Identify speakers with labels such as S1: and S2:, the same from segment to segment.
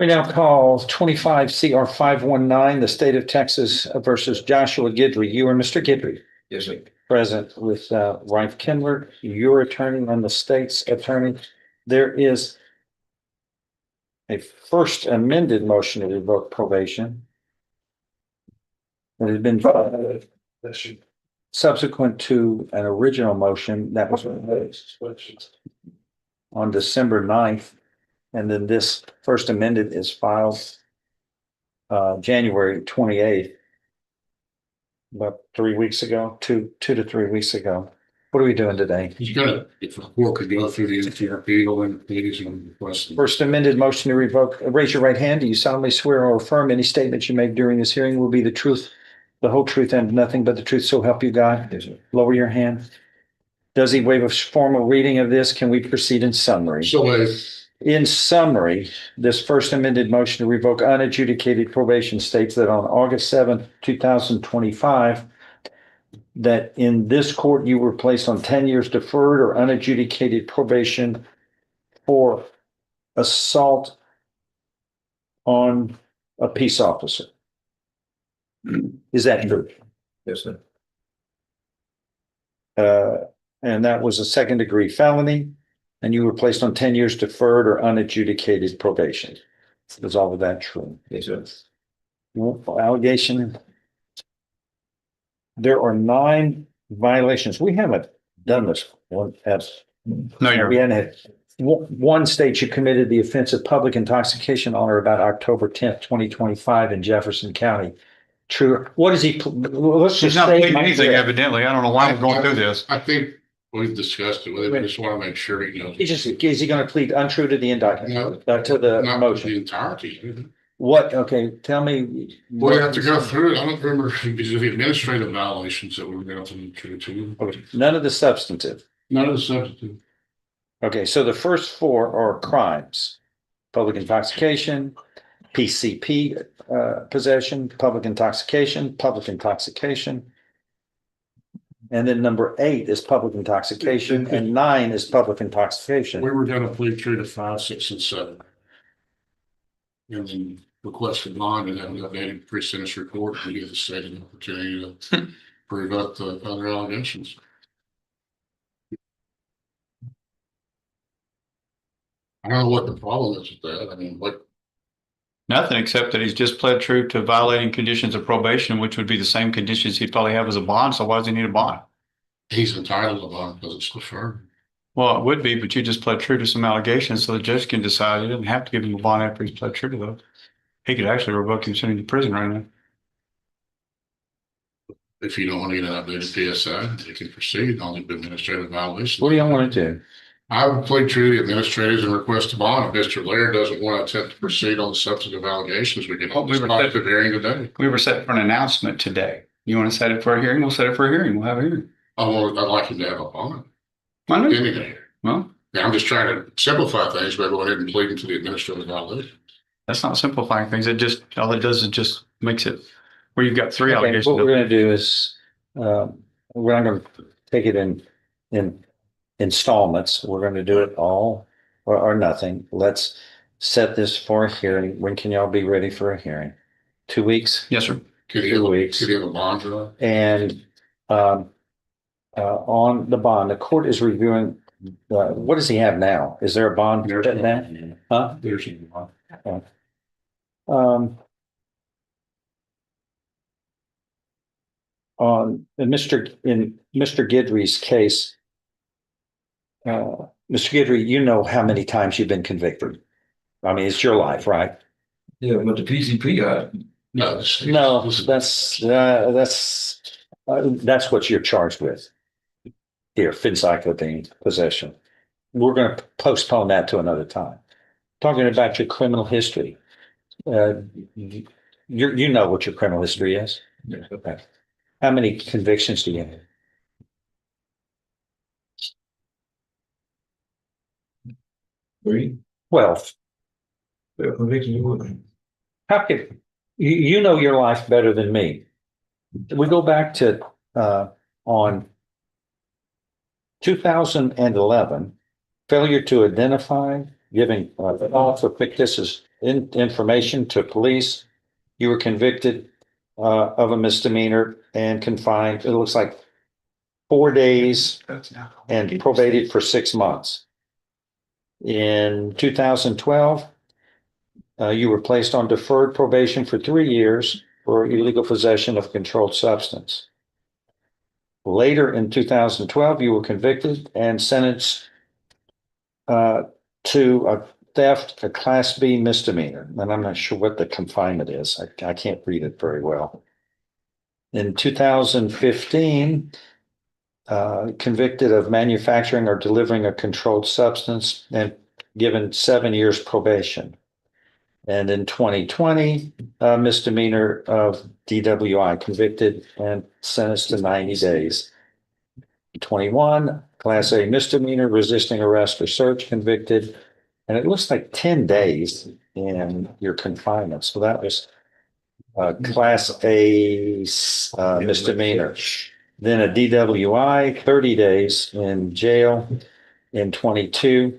S1: We now call 25 CR 519, the state of Texas versus Joshua Guidry. You are Mr. Guidry.
S2: Yes, sir.
S1: Present with Ralph Kindler, your attorney and the state's attorney. There is a first amended motion to revoke probation that has been filed subsequent to an original motion that was on December 9th. And then this first amended is filed January 28th, about 3 weeks ago, two to 3 weeks ago. What are we doing today?
S2: He's gonna, if the court could go through the NTRP and please and request.
S1: First amended motion to revoke. Raise your right hand. Do you solemnly swear or affirm any statement you make during this hearing will be the truth, the whole truth, and nothing but the truth, so help you God?
S2: Yes, sir.
S1: Lower your hand. Does he waive a formal reading of this? Can we proceed in summary?
S2: So
S1: In summary, this first amended motion to revoke unadjudicated probation states that on August 7th, 2025, that in this court you were placed on 10 years deferred or unadjudicated probation for assault on a peace officer. Is that true?
S2: yes, sir.
S1: And that was a second degree felony, and you were placed on 10 years deferred or unadjudicated probation. Is all of that true?
S2: Yes, sir.
S1: Allegation. There are 9 violations. We haven't done this one at.
S3: No,
S1: We hadn't had one state you committed the offense of public intoxication on or about October 10th, 2025 in Jefferson County. True. What is he? Let's
S3: She's
S1: just
S3: not
S1: say.
S3: pleading anything evidently. I don't know why we're going through this.
S2: I think we've discussed it with him. I just want to make sure he knows.
S1: Is he going to plead untrue to the indictment?
S2: No.
S1: To the
S2: Not
S1: motion?
S2: the entirety.
S1: What? Okay, tell me.
S2: We have to go through it. I don't remember because of the administrative violations that we were going to.
S1: Okay, none of the substantive.
S2: None of the substitute.
S1: Okay, so the first 4 are crimes: public intoxication, PCP possession, public intoxication, and then number 8 is public intoxication, and 9 is public intoxication.
S2: We were going to plead true to 5, 6, and 7. And then request a bond and have an updated pre-sentence report and give the state an opportunity to prove up the other allegations. I don't know what the problem is with that. I mean, what,
S3: Nothing except that he's just pled true to violating conditions of probation, which would be the same conditions he'd probably have as a bond. So why does he need a bond?
S2: he's entitled to bond because it's deferred.
S3: Well, it would be, but you just pled true to some allegations, so the judge can decide. He doesn't have to give him a bond after he's pled true to those. He could actually revoke him, send him to prison right now.
S2: If you don't want to get an updated PSI, you can proceed on the administrative violation.
S1: What do y'all want to do?
S2: I would plead true to the administrators and request a bond. If Mr. Laird doesn't want to attempt to proceed on the substantive allegations, we can hold this the hearing today.
S3: We were set for an announcement today. You want to set it for a hearing? We'll set it for a hearing. We'll have a hearing.
S2: I'd like him to have a bond.
S3: Why not?
S2: Anything.
S3: Well,
S2: Yeah, I'm just trying to simplify things by going ahead and pleading to the administrative violation.
S3: that's not simplifying things. It just, all it does is just makes it where you've got 3
S1: Okay,
S3: allegations.
S1: what we're going to do is, we're not going to take it in installments. We're going to do it all or nothing. Let's set this for a hearing. When can y'all be ready for a hearing? 2 weeks?
S3: Yes, sir.
S2: Could he have a bond for that?
S1: And on the bond, the court is reviewing, what does he have now? Is there a bond
S2: There's
S1: set now? Huh?
S2: There's a bond.
S1: In Mr. Guidry's case, Mr. Guidry, you know how many times you've been convicted. I mean, it's your life, right?
S4: Yeah, but the PCP,
S2: No,
S1: No, that's what you're charged with. Here, phencyclidine possession. We're going to postpone that to another time. Talking about your criminal history. You know what your criminal history is? Okay. How many convictions do you have?
S4: 3,
S1: 12.
S4: conviction.
S1: How could you know your life better than me? We go back to on 2011, failure to identify, giving false or fictitious information to police. You were convicted of a misdemeanor and confined, it looks like 4 days and probated for 6 months. In 2012, you were placed on deferred probation for 3 years for illegal possession of controlled substance. Later in 2012, you were convicted and sentenced to a theft, a Class B misdemeanor. And I'm not sure what the confinement is. I can't read it very well. In 2015, convicted of manufacturing or delivering a controlled substance and given 7 years probation. And in 2020, misdemeanor of DWI, convicted and sentenced to 90 days. 21, Class A misdemeanor, resisting arrest or search, convicted, and it looks like 10 days in your confinement. So that was Class A misdemeanor. Then a DWI, 30 days in jail. In 22,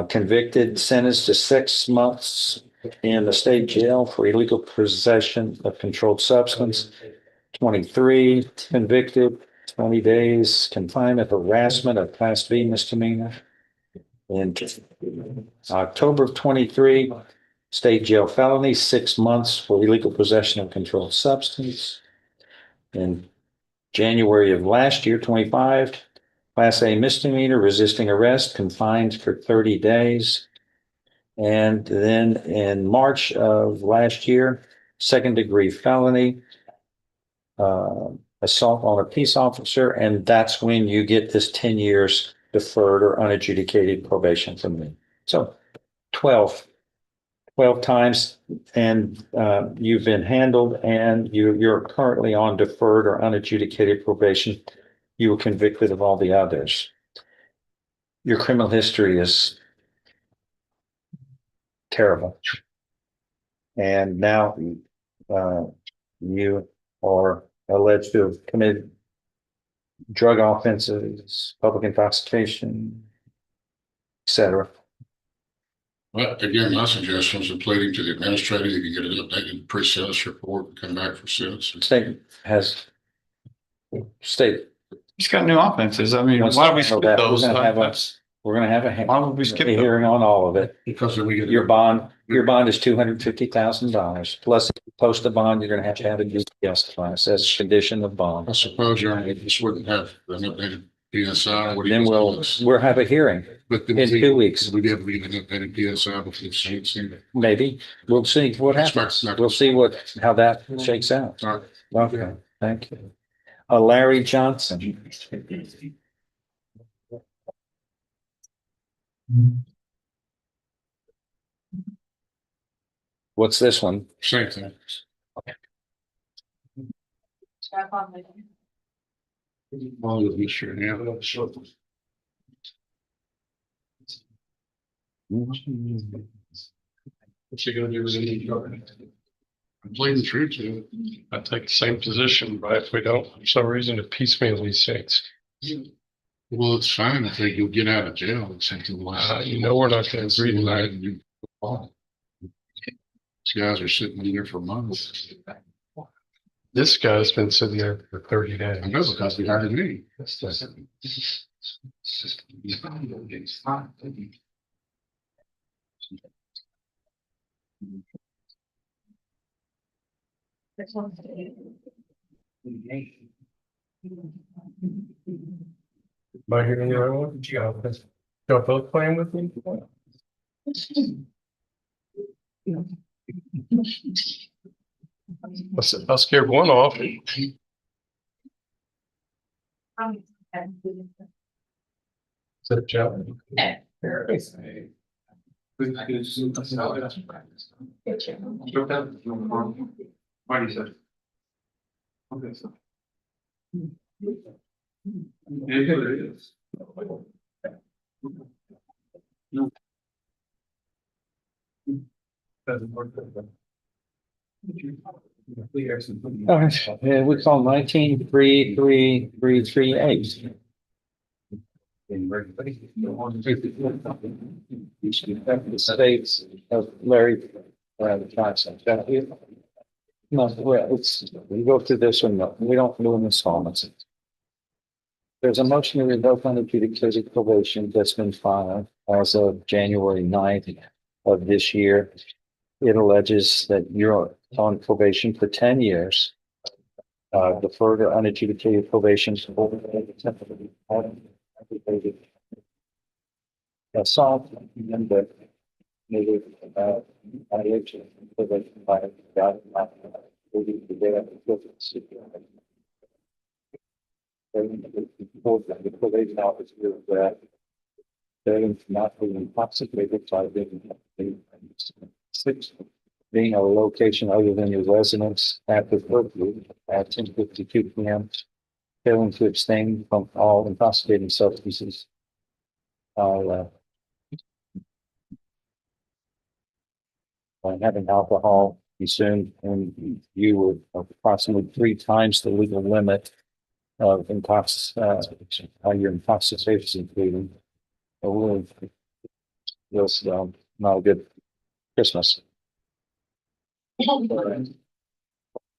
S1: convicted, sentenced to 6 months in the state jail for illegal possession of controlled substance. 23, convicted, 20 days confinement, harassment of Class B misdemeanor. In October of 23, state jail felony, 6 months for illegal possession of controlled substance. In January of last year, 25, Class A misdemeanor, resisting arrest, confined for 30 days. And then in March of last year, 2nd-degree felony, assault on a peace officer, and that's when you get this 10 years deferred or unadjudicated probation from me. So 12 times, and you've been handled, and you're currently on deferred or unadjudicated probation. You were convicted of all the others. Your criminal history is terrible. And now you are alleged to have committed drug offenses, public intoxication, etc.
S2: But again, my suggestion is pleading to the administrator, you can get an updated pre-sentence report and come back for sentencing.
S1: State.
S3: He's got new offenses. I mean, why don't we skip those?
S1: We're gonna have
S3: Why would we skip
S1: a
S3: those?
S1: hearing on all of it.
S2: Because then we get.
S1: Your bond is $250,000. Plus, if you post a bond, you're gonna have a DPS class. That's a condition of
S2: I
S1: bond.
S2: suppose you're, this wouldn't have an updated PSI. What do you
S1: Then
S2: think?
S1: we'll have a hearing
S2: But
S1: in 2 weeks.
S2: We'd have to get an updated PSI before sentencing.
S1: Maybe. We'll see what happens. We'll see how that shakes out.
S2: All right.
S1: Okay, thank you. Larry Johnson. What's this one?
S2: Same thing. All of this year now.
S5: What's he gonna do with any charge?
S2: I'm pleading the truth to it.
S5: I take the same position, but if we don't, for some reason, to piecemeal these things.
S2: Well, it's fine. I think you'll get out of jail and something like that.
S5: You know, we're not gonna agree to that.
S2: These guys are sitting in there for months.
S5: This guy's been sitting there for 30 days.
S2: I know because they hired me.
S5: Am I hearing the right one? Y'all both playing with me? I scared one off. Is that a challenge?
S1: All right, we call 19-33338. The states of Larry No, well, we go through this one, no, we don't do installments. There's a motion to revoke unadjudicated probation that's been filed as of January 9th of this year. It alleges that you're on probation for 10 years. The further unadjudicated probation. Assault and the. Maybe I actually. The probation officer that. They're not being intoxicated by being. Six. Being a location other than your residence after curfew at 10:52 p.m. Failing to abstain from all intoxicating substances. Having alcohol consumed, and you were approximately 3 times the legal limit of your intoxication including. Was not a good Christmas.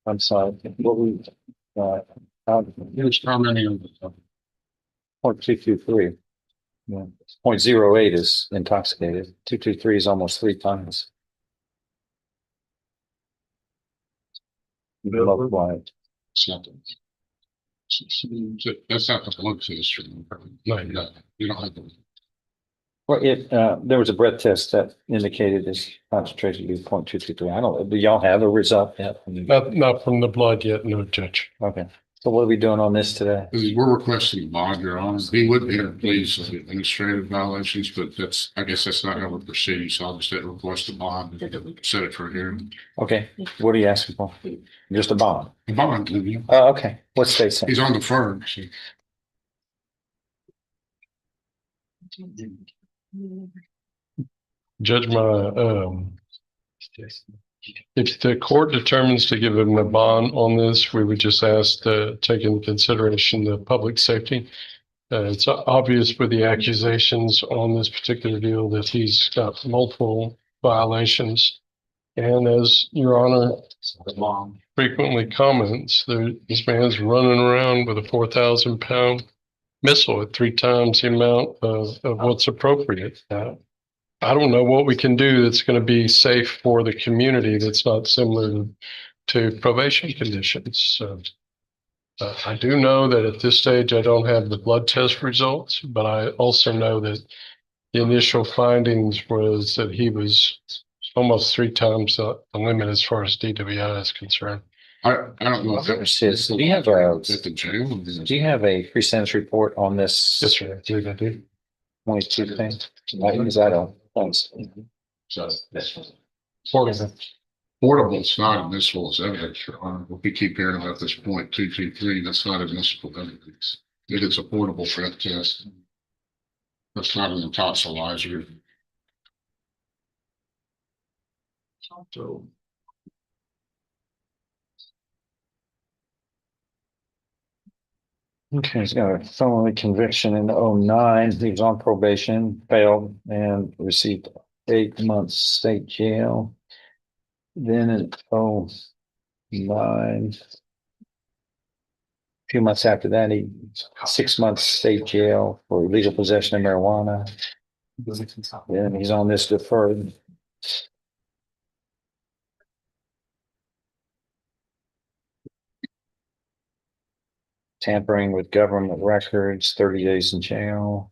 S1: I'm sorry. What we
S2: How many of them?
S1: 0.223. Yeah. 0.08 is intoxicated. 223 is almost 3 times. Multiply it.
S2: It's not that's not the one for this. No, you don't have to.
S1: Well, there was a breath test that indicated this concentration to be 0.223. I don't, do y'all have a result yet?
S5: Not from the blood yet, no, Judge.
S1: Okay. So what are we doing on this today?
S2: We're requesting a bond, Your Honor. He would be pleased with administrative violations, but I guess that's not how we're proceeding. So I'll just request a bond and set it for hearing.
S1: Okay. What are you asking for? Just a bond?
S2: A bond, you know.
S1: Oh, okay. What's state saying?
S2: He's on the firm. So.
S5: Judge, if the court determines to give him a bond on this, we would just ask to take into consideration the public safety. It's obvious with the accusations on this particular deal that he's got multiple violations. And as Your Honor frequently comments, this man's running around with a 4,000-pound missile at 3 times the amount of what's appropriate. I don't know what we can do that's going to be safe for the community that's not similar to probation conditions. So I do know that at this stage, I don't have the blood test results, but I also know that the initial findings was that he was almost 3 times the limit as far as DWI is concerned.
S2: I don't know if that was
S1: Do you have
S2: at the jail.
S1: do you have a pre-sentence report on this?
S5: Yes, sir.
S1: 22 thing? Is that a? Thanks.
S2: So
S5: Portable.
S2: portable, it's not admissible as evidence, Your Honor. We keep hearing about this 0.223. That's not admissible evidence. It is a portable breath test. That's not an intoxilizer. So.
S1: Okay, he's got a felony conviction in 2009. He was on probation, failed, and received 8 months state jail. Then in 2009, a few months after that, 6 months state jail for illegal possession of marijuana. Then he's on this deferred. Tampering with government records, 30 days in jail.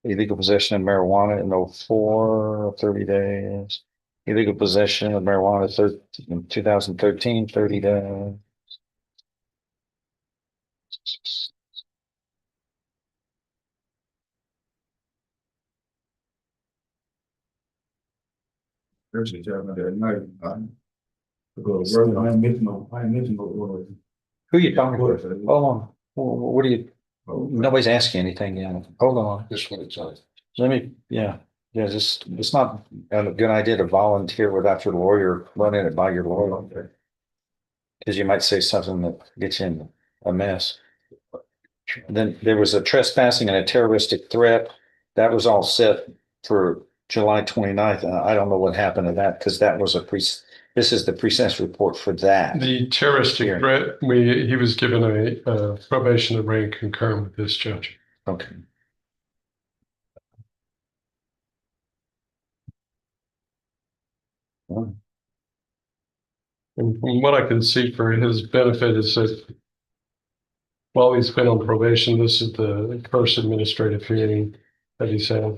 S1: Illegal possession of marijuana in 2004, 30 days. Illegal possession of marijuana in 2013, 30 days.
S4: There's a gentleman that night. I ain't missing no.
S1: Who are you talking to? Hold on. What are you? Nobody's asking anything yet. Hold on.
S2: This one it's on.
S1: Let me, yeah. It's not a good idea to volunteer without your lawyer running it by your lawyer. Because you might say something that gets you in a mess. Then there was a trespassing and a terroristic threat. That was all set for July 29th. I don't know what happened to that because that was this is the pre-sentence report for that.
S5: The terroristic
S1: Here.
S5: threat, he was given a probation that ran concurrent with this, Judge.
S1: Okay.
S5: And from what I can see for his benefit is that while he's been on probation, this is the first administrative hearing that he's had. Of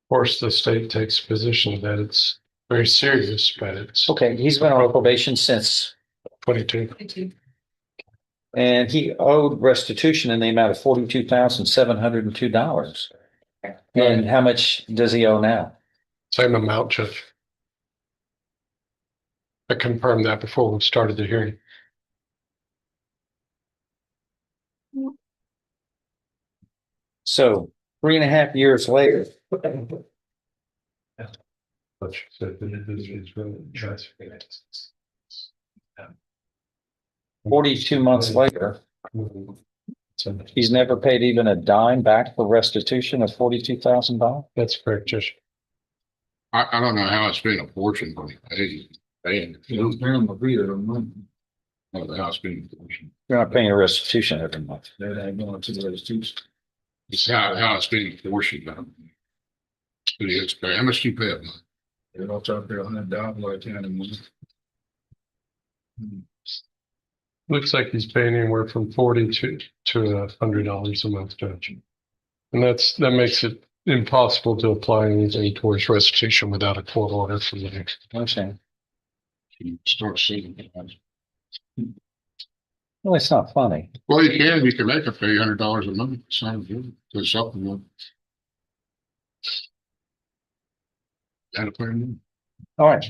S5: course, the state takes a position that it's very serious, but it's
S1: Okay, he's been on probation since,
S5: 22.
S1: and he owed restitution in the amount of $42,702. And how much does he owe now?
S5: Same amount, Judge. I confirmed that before we started the hearing.
S1: So 3.5 years later, 42 months later, he's never paid even a dime back for restitution of $42,000.
S5: That's correct, Judge.
S2: I don't know how it's been apportioned, but paying.
S4: You know, apparently agree that a month,
S2: I don't know how it's been apportioned.
S1: You're not paying a restitution every month.
S4: that ain't going to the restitution.
S2: It's how it's been apportioned. How much do you pay a month?
S4: They don't try to pay $100 like that a month.
S5: Looks like he's paying anywhere from $40 to $100 a month, Judge. And that makes it impossible to apply anything towards restitution without a court order from the next.
S1: Understand?
S2: You start seeing it.
S1: Well, it's not funny.
S2: Well, you can make it pay $100 a month. It's not good. To supplement. Gotta pay them.
S1: All right.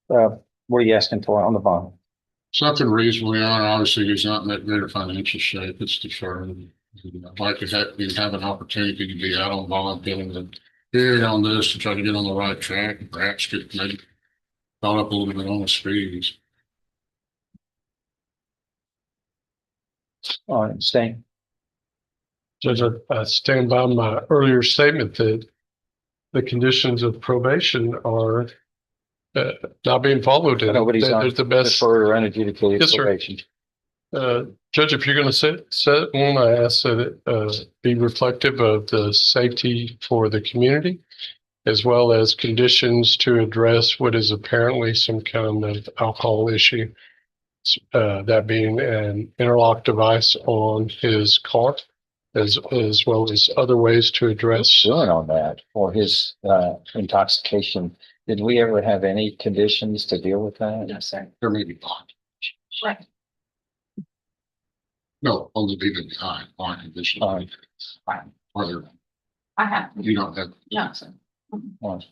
S1: What are you asking for on the bond?
S2: Something reasonably on. Obviously, he's not in that greater financial shape. It's deferred. I'd like to have an opportunity to be out on bond, getting the hearing on this to try to get on the right track and perhaps get maybe caught up a little bit on the speeds.
S1: All right, staying.
S5: Judge, I stand by my earlier statement that the conditions of probation are not being followed. And
S1: Nobody's on
S5: they're the best.
S1: deferred or unadjudicated
S5: Yes, sir.
S1: probation.
S5: Judge, if you're going to set one, I ask that it be reflective of the safety for the community, as well as conditions to address what is apparently some kind of alcohol issue. That being an interlock device on his car, as well as other ways to address.
S1: Doing on that for his intoxication. Did we ever have any conditions to deal with that?
S6: No, sir.
S2: There may be bond.
S6: Right.
S2: No, only leaving behind bond conditions.
S6: Right.
S2: Whether
S6: I have.
S2: you don't have.
S6: No, sir.
S1: Well,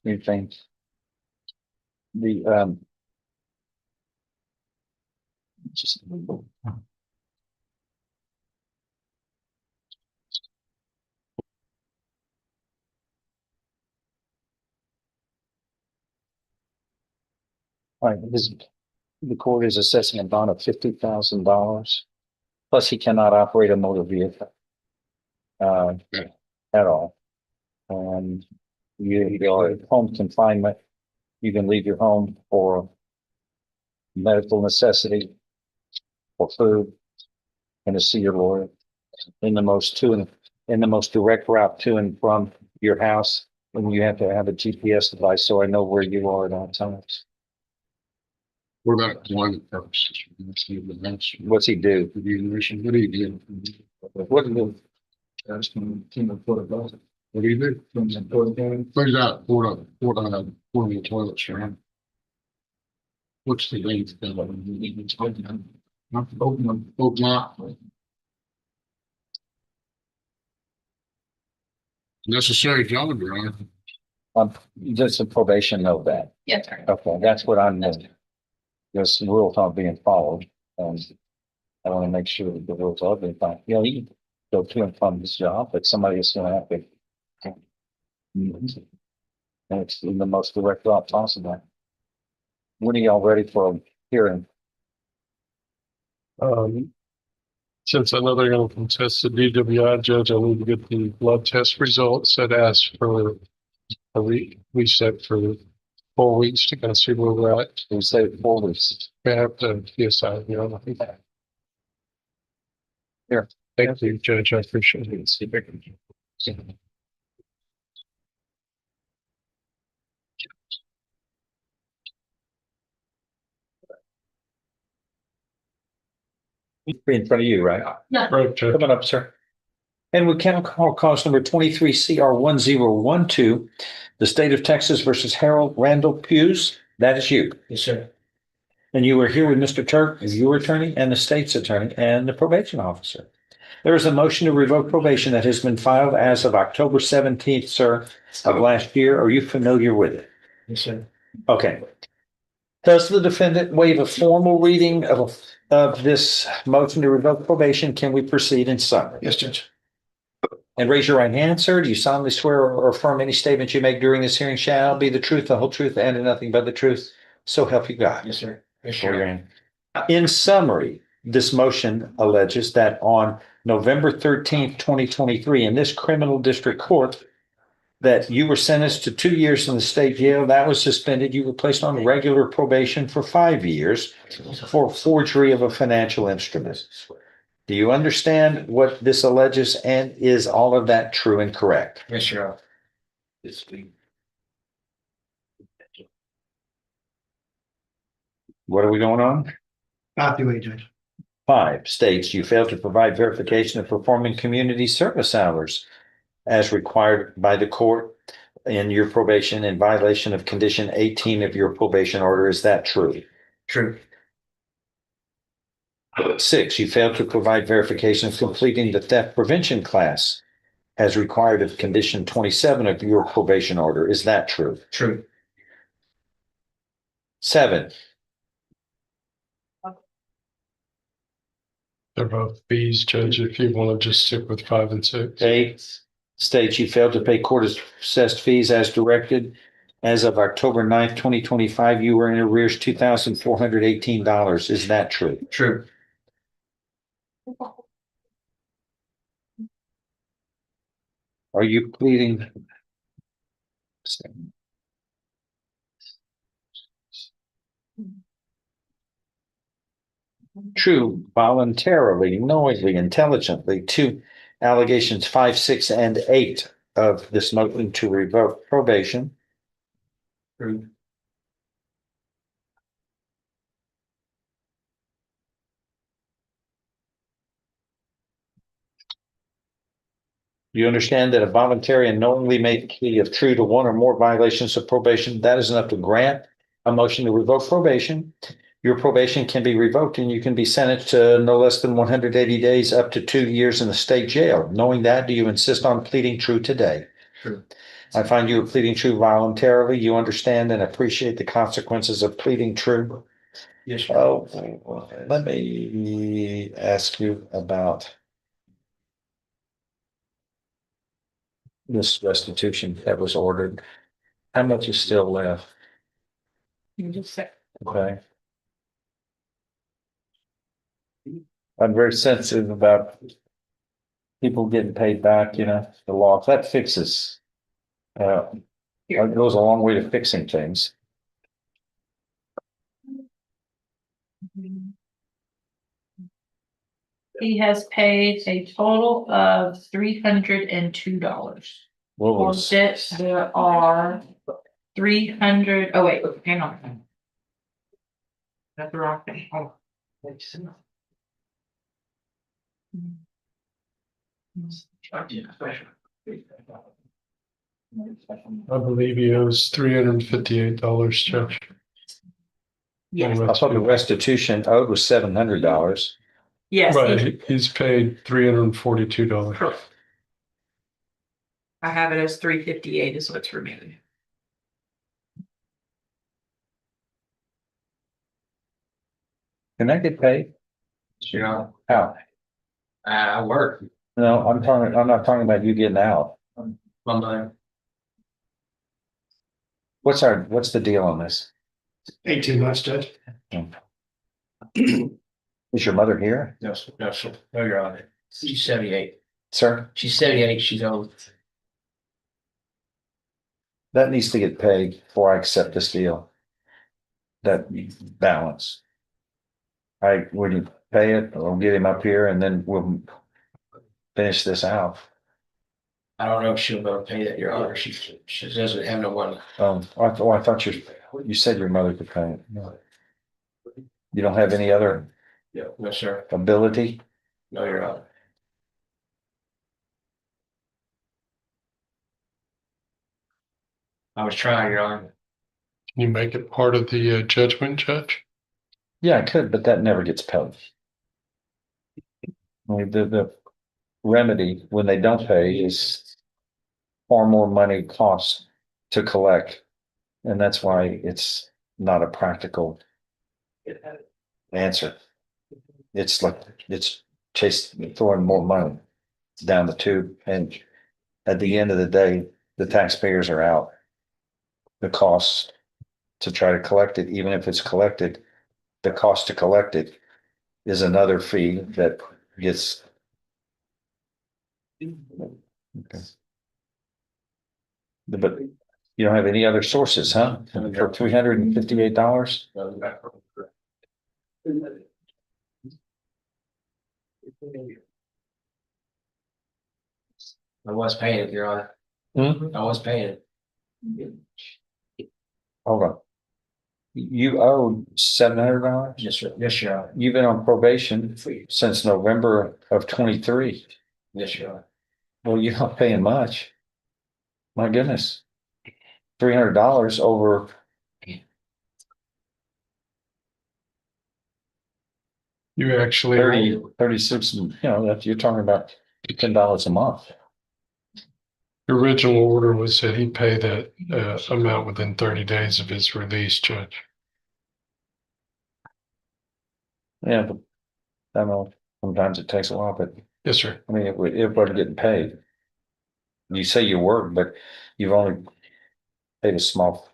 S1: new things. The just all right, the court is assessing a bond of $50,000. Plus, he cannot operate a motor vehicle at all. You are at home confinement. You can leave your home for medical necessity, for food, and to see your lawyer. In the most direct route to and from your house, and you have to have a GPS device so I know where you are at all times.
S2: What about employment purposes?
S1: What's he do?
S2: What do you do?
S1: What do
S4: That's from King of Port of
S2: What do you do?
S4: From the Port County.
S2: Where's that? Portable toilets, right? What's the length? Not open up. Necessary job, Your Honor.
S1: Just a probation know that.
S6: Yes, sir.
S1: Okay, that's what I'm doing. This rules aren't being followed, and I want to make sure that the rules are being followed. You know, you can go to and from this job, but somebody is going to have to. And it's in the most direct route possible. When are y'all ready for a hearing?
S5: Since I know they're going to contest the DWI judge, I need to get the blood test results. I'd asked for a reset for 4 weeks to kind of see where we're at.
S1: We say 4 weeks.
S5: We have to, yes, I, you know.
S1: Here.
S5: Thank you, Judge. I appreciate it.
S1: In front of you, right?
S5: Right, Judge.
S1: Come on up, sir. And we can call cause number 23 CR 1012, the state of Texas versus Harold Randall Hughes. That is you.
S4: Yes, sir.
S1: And you were here with Mr. Turk, your attorney, and the state's attorney, and the probation officer. There is a motion to revoke probation that has been filed as of October 17th, sir, of last year. Are you familiar with it?
S4: Yes, sir.
S1: Okay. Does the defendant waive a formal reading of this motion to revoke probation? Can we proceed in summary?
S4: Yes, Judge.
S1: And raise your right hand, sir. Do you solemnly swear or affirm any statements you make during this hearing shall be the truth, the whole truth, and nothing but the truth? So help you God.
S4: Yes, sir. Yes,
S1: Raise your hand. In summary, this motion alleges that on November 13th, 2023, in this criminal district court, that you were sentenced to 2 years in the state jail. That was suspended. You were placed on regular probation for 5 years for forgery of a financial instrument. Do you understand what this alleges, and is all of that true and correct?
S4: Yes, sir.
S1: What are we going on?
S4: Copy, Judge.
S1: 5 states you failed to provide verification of performing community service hours as required by the court in your probation in violation of condition 18 of your probation order. Is that true?
S4: True.
S1: 6, you failed to provide verification of completing the theft prevention class as required of condition 27 of your probation order. Is that true?
S4: True.
S1: 7,
S5: They're both Bs, Judge, if you want to just stick with 5 and 6.
S1: 8 states you failed to pay court assessed fees as directed. As of October 9th, 2025, you were in arrears $2,418. Is that true?
S4: True.
S1: Are you pleading? True, voluntarily, knowingly, intelligently to allegations 5, 6, and 8 of this motion to revoke probation.
S4: True.
S1: You understand that a voluntary and knowingly made plea of true to one or more violations of probation, that is enough to grant a motion to revoke probation. Your probation can be revoked and you can be sentenced to no less than 180 days up to 2 years in the state jail. Knowing that, do you insist on pleading true today?
S4: True.
S1: I find you are pleading true voluntarily. You understand and appreciate the consequences of pleading true.
S4: Yes, sir.
S1: Oh, let me ask you about this restitution that was ordered. How much is still left?
S6: You just said.
S1: Okay. I'm very sensitive about people getting paid back, you know, the law. That fixes. It goes a long way to fixing things.
S6: He has paid a total of $302.
S1: What
S6: For
S1: was,
S6: debts, there are 300, oh wait, hang on. That's the wrong thing. Oh.
S5: I believe he owes $358, Judge.
S6: Yes,
S1: I thought the restitution owed was $700.
S6: yes,
S5: Right, he's paid $342.
S6: I have it as 358 is what's remaining.
S1: Can I get paid?
S4: Sure.
S1: How?
S4: I work.
S1: No, I'm not talking about you getting out.
S4: Monday.
S1: What's the deal on this?
S4: 18 months, Judge.
S1: Is your mother here,
S4: No, sir, no, Your Honor. She's 78.
S1: sir?
S4: She's 78, she's old.
S1: That needs to get paid before I accept this deal. That balance. Would you pay it, or get him up here and then we'll finish this out.
S4: I don't know if she'll be able to pay that, Your Honor. She doesn't have no money.
S1: I thought you said your mother could pay it. No. You don't have any other
S4: No, sir.
S1: ability?
S4: No, Your Honor. I was trying, Your Honor.
S5: Can you make it part of the judgment, Judge?
S1: Yeah, I could, but that never gets paid. I mean, the remedy when they don't pay is far more money costs to collect. And that's why it's not a practical answer. It's like, it's throwing more money down the tube. And at the end of the day, the taxpayers are out. The cost to try to collect it, even if it's collected, the cost to collect it is another fee that gets. Okay. But you don't have any other sources, huh? For $358?
S4: I was paying it, Your Honor.
S1: Hmm?
S4: I was paying it.
S1: Hold on. You owe $700?
S4: Yes, sir. Yes, Your Honor.
S1: You've been on probation since November of 23.
S4: Yes, Your Honor.
S1: Well, you're not paying much. My goodness. $300 over.
S5: You actually.
S1: 36, that you're talking about $10 a month.
S5: The original order was that he pay that amount within 30 days of his release, Judge.
S1: Yeah, but I know sometimes it takes a while, but
S5: Yes, sir.
S1: I mean, it wasn't getting paid. You say you work, but you've only paid a small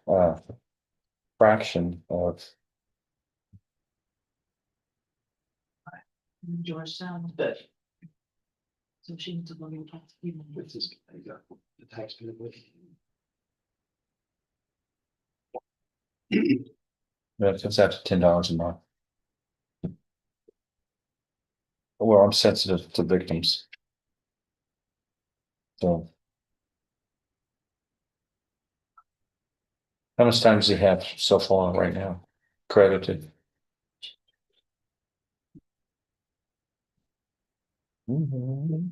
S1: fraction of.
S6: Georgetown, but. So she needs to go and talk to people.
S3: The tax benefit.
S1: It's after $10 a month. Well, I'm sensitive to victims. So. How much time does he have so far right now? Credited?
S4: No,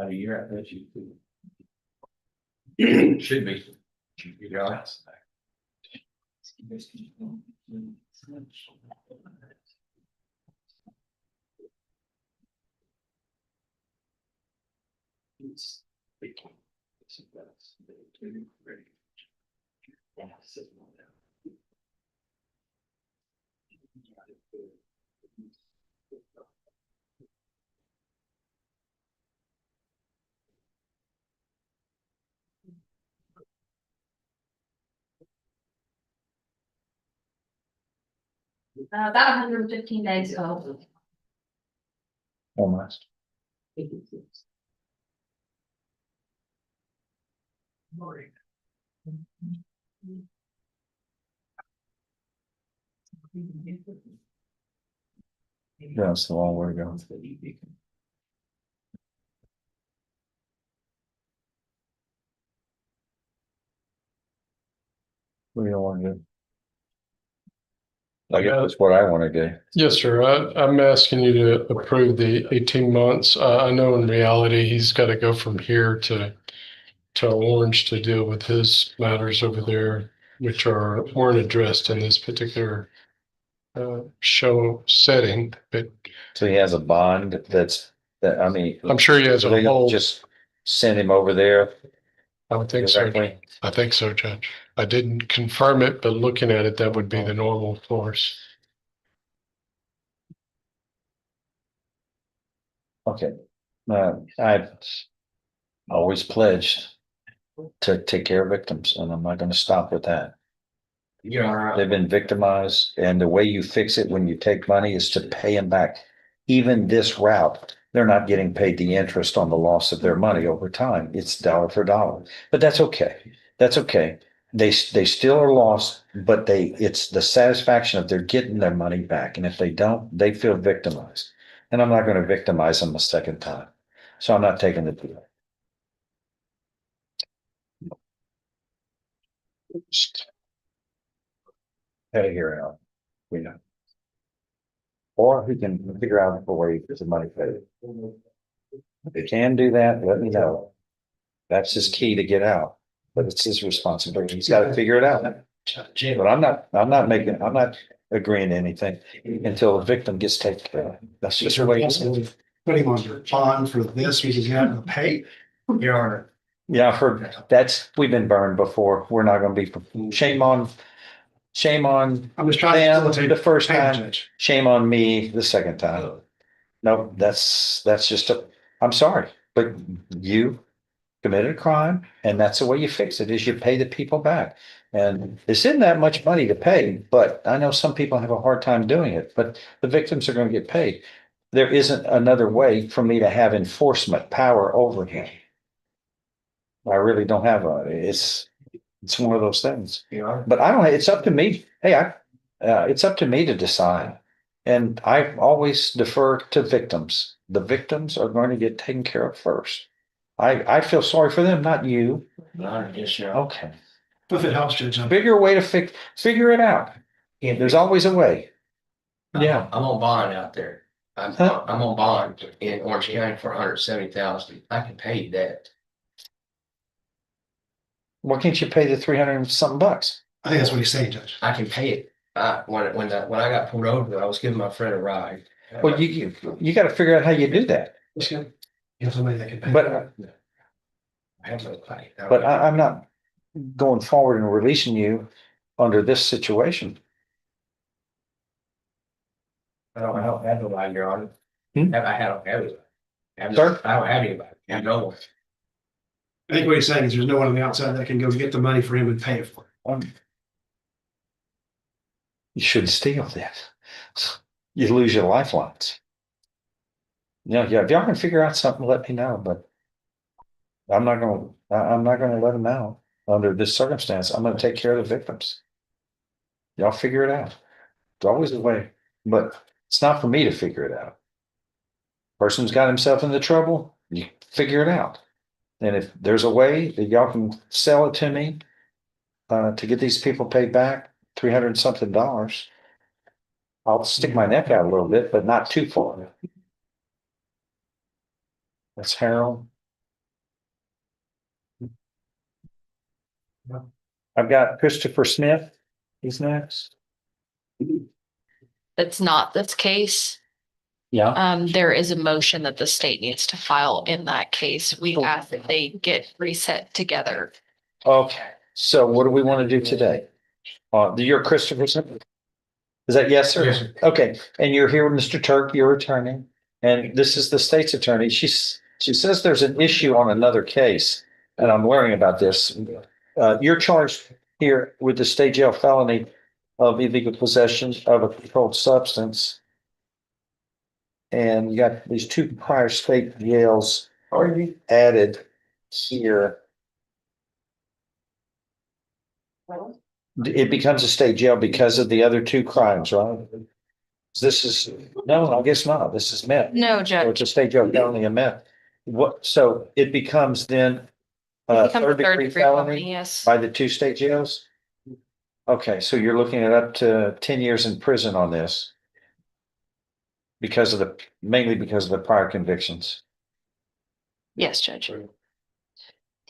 S4: you're at that. Should be. Your Honor.
S7: About 115 days ago.
S1: Almost. Yeah, it's a long way to go. What do you want to do? I guess that's what I want to do.
S5: Yes, sir. I'm asking you to approve the 18 months. I know in reality, he's got to go from here to Orange to deal with his matters over there, which weren't addressed in this particular show setting, but
S1: So he has a bond I mean.
S5: I'm sure he has a
S1: They don't
S5: whole.
S1: just send him over there.
S5: I would think so.
S1: Directly?
S5: I think so, Judge. I didn't confirm it, but looking at it, that would be the normal course.
S1: Okay. I've always pledged to take care of victims, and I'm not going to stop with that.
S4: Your Honor,
S1: They've been victimized, and the way you fix it when you take money is to pay them back. Even this route, they're not getting paid the interest on the loss of their money over time. It's dollar for dollar, but that's okay. That's okay. They still are lost, but it's the satisfaction of they're getting their money back. And if they don't, they feel victimized. And I'm not going to victimize them a second time. So I'm not taking the deal. Had to hear it out. We know. Or he can figure out a way to get the money paid. If they can do that, let me know. That's his key to get out, but it's his responsibility. He's got to figure it out. But I'm not agreeing to anything until the victim gets taken care of. That's just the way it is.
S8: Put him on bond for this because you have to pay.
S4: Your Honor,
S1: Yeah, I've heard we've been burned before. We're not going to be, shame on
S8: I'm just trying to
S1: them
S8: facilitate
S1: the first
S8: payment,
S1: time,
S8: Judge.
S1: shame on me the second time. No, that's just I'm sorry, but you committed a crime and that's the way you fix it is you pay the people back. And this isn't that much money to pay, but I know some people have a hard time doing it, but the victims are going to get paid. There isn't another way for me to have enforcement power over him. I really don't have it's one of those things,
S4: Your Honor.
S1: but I don't, it's up to me. Hey, it's up to me to decide. And I always defer to victims. The victims are going to get taken care of first. I feel sorry for them, not you.
S4: Your Honor, yes, Your Honor.
S1: Okay.
S8: If it helps, Judge.
S1: Figure a way to figure it out. There's always a way. Yeah.
S4: I'm on bond out there. I'm on bond in Orange County for 170,000. I can pay you that.
S1: Why can't you pay the 300 and something bucks?
S8: I think that's what he's saying, Judge.
S4: I can pay it. When I got pulled over, I was giving my friend a ride.
S1: Well, you got to figure out how you do that.
S8: You have somebody that can pay.
S1: But
S4: I have no pay.
S1: I'm not going forward and releasing you under this situation.
S4: I don't have nobody, Your Honor.
S1: Hmm?
S4: I don't have anybody.
S1: Sir?
S4: I don't have anybody. I have no one.
S8: I think what he's saying is there's no one on the outside that can go get the money for him and pay it for it.
S1: You shouldn't steal that. You lose your lifelines. Yeah, if y'all can figure out something, let me know, but I'm not gonna let them out under this circumstance. I'm gonna take care of the victims. Y'all figure it out. It's always a way, but it's not for me to figure it out. Person's got himself into trouble, you figure it out. And if there's a way that y'all can sell it to me, to get these people paid back, $300 and something, I'll stick my neck out a little bit, but not too far. That's Harold. I've got Christopher Smith. He's next.
S9: That's not this case.
S1: Yeah.
S9: There is a motion that the state needs to file in that case. We ask that they get reset together.
S1: Okay. So what do we want to do today? You're Christopher Smith? Is that yes, sir?
S4: Yes, sir.
S1: Okay. And you're here with Mr. Turk, your attorney, and this is the state's attorney. She says there's an issue on another case, and I'm learning about this. You're charged here with the state jail felony of illegal possession of a controlled substance. And you got these two prior state jails added here. It becomes a state jail because of the other two crimes, right? No, I guess not. This is meth.
S9: No,
S1: So
S9: Judge.
S1: it's a state jail felony of meth. So it becomes then
S9: It becomes a
S1: third degree felony
S9: yes.
S1: by the two state jails? Okay, so you're looking at up to 10 years in prison on this. Mainly because of the prior convictions.
S9: Yes, Judge.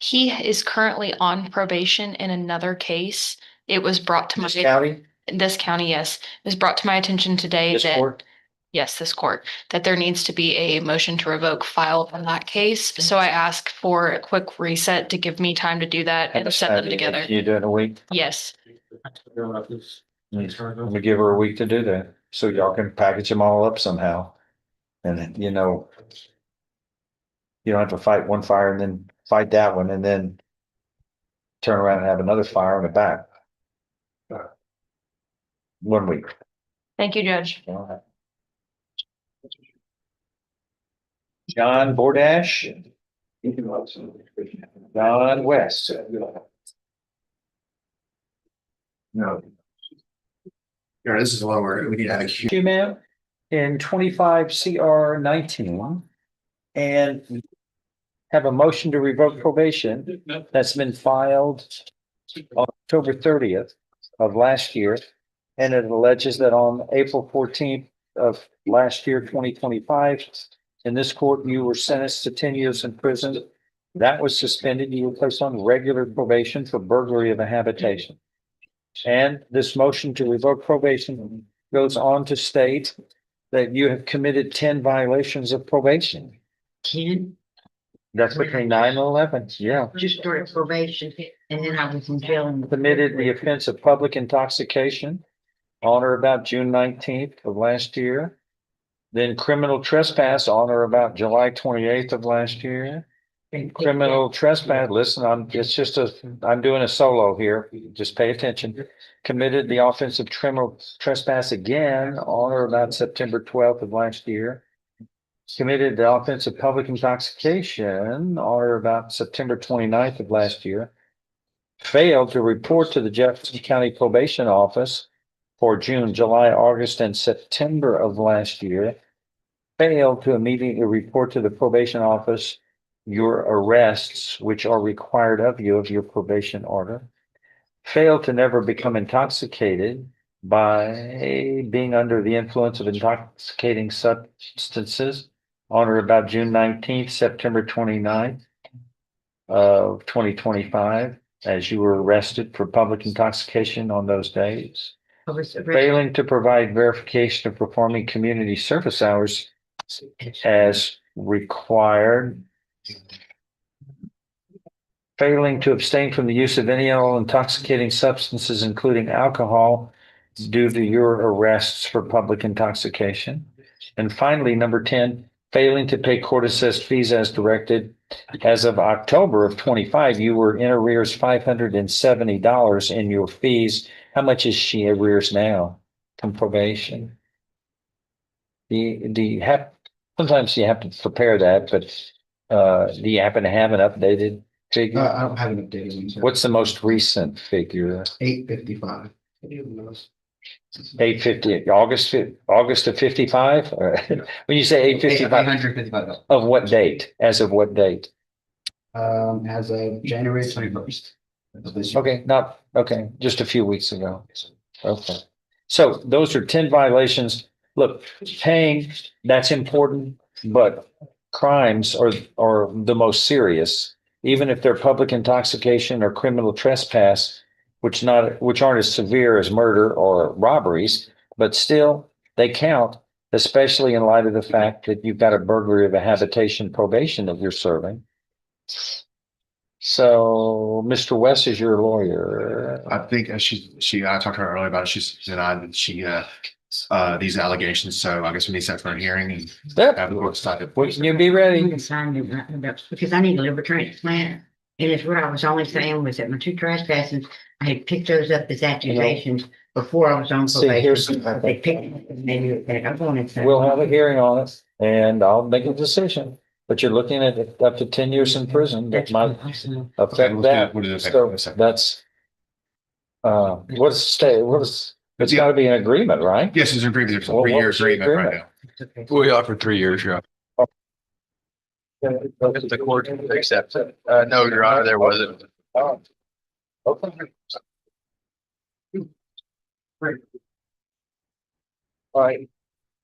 S9: He is currently on probation in another case. It was brought to
S1: This
S9: my
S1: county,
S9: this county, yes. It was brought to my attention today
S1: this
S9: that
S1: court,
S9: yes, this court, that there needs to be a motion to revoke filed on that case. So I asked for a quick reset to give me time to do that and set them together.
S1: Can you do it in a week?
S9: Yes.
S1: I'm gonna give her a week to do that, so y'all can package them all up somehow. And you don't have to fight one fire and then fight that one and then turn around and have another fire in the back. 1 week.
S9: Thank you, Judge.
S1: All right. John Bordash. John West.
S4: No. Yeah, this is lower. We need to add.
S1: You, ma'am, in 25 CR 19 and have a motion to revoke probation that's been filed on October 30th of last year. And it alleges that on April 14th of last year, 2025, in this court, you were sentenced to 10 years in prison. That was suspended. You were placed on regular probation for burglary of a habitation. And this motion to revoke probation goes on to state that you have committed 10 violations of probation.
S10: 10,
S1: That's between 9 and 11. Yeah.
S10: just started probation, and then I was in jail.
S1: Committed the offense of public intoxication on or about June 19th of last year. Then criminal trespass on or about July 28th of last year. Criminal trespass, listen, I'm doing a solo here. Just pay attention. Committed the offense of criminal trespass again on or about September 12th of last year. Committed the offense of public intoxication on or about September 29th of last year. Failed to report to the Jefferson County Probation Office for June, July, August, and September of last year. Failed to immediately report to the probation office your arrests, which are required of you of your probation order. Failed to never become intoxicated by being under the influence of intoxicating substances on or about June 19th, September 29th of 2025, as you were arrested for public intoxication on those days. Failing to provide verification of performing community service hours as required. Failing to abstain from the use of any all intoxicating substances, including alcohol, due to your arrests for public intoxication. And finally, number 10, failing to pay court-assessed fees as directed. As of October of 25, you were in arrears $570 in your fees. How much is she arrears now from probation? Do you have, sometimes you have to prepare that, but do you happen to have an updated figure?
S4: I don't have an updated one.
S1: What's the most recent figure?
S4: 855.
S1: 850, August of 55? When you say 855,
S4: $855.
S1: of what date? As of what date?
S4: As of January 21st. of this year.
S1: Okay, just a few weeks ago. Okay. So those are 10 violations. Look, paying, that's important, but crimes are the most serious, even if they're public intoxication or criminal trespass, which aren't as severe as murder or robberies, but still they count, especially in light of the fact that you've got a burglary of a habitation probation that you're serving. So Mr. West is your lawyer.
S11: I think I talked to her earlier about it. She's denied that she these allegations. So I guess we need to set for a hearing and have the court decide it.
S1: Wouldn't you be ready?
S10: Because I need a liver transplant. And it's what I was only saying was that my 2 trespasses, I had picked those up as accusations before I was on probation. They picked them, maybe I'm going to.
S1: We'll have a hearing on it and I'll make a decision. But you're looking at up to 10 years in prison. That might affect that. So that's it's got to be an agreement, right?
S11: Yes, it's an agreement. There's a 3-year agreement right now.
S3: We offer 3 years, yeah.
S11: If the court accepts it. No, Your Honor, there wasn't.
S1: Oh, okay. All right.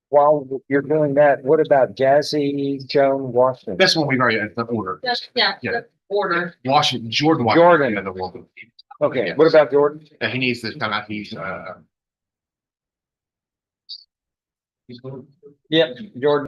S1: While you're doing that, what about Jazzy Joan Washington?
S11: That's one we've already had the order. Yeah.
S6: Order.
S11: Jordan.
S1: Jordan.
S11: Yeah, the one.
S1: Okay,
S11: Yes.
S1: what about Jordan?
S11: And he needs to come out. He's
S1: Yep, Jordan.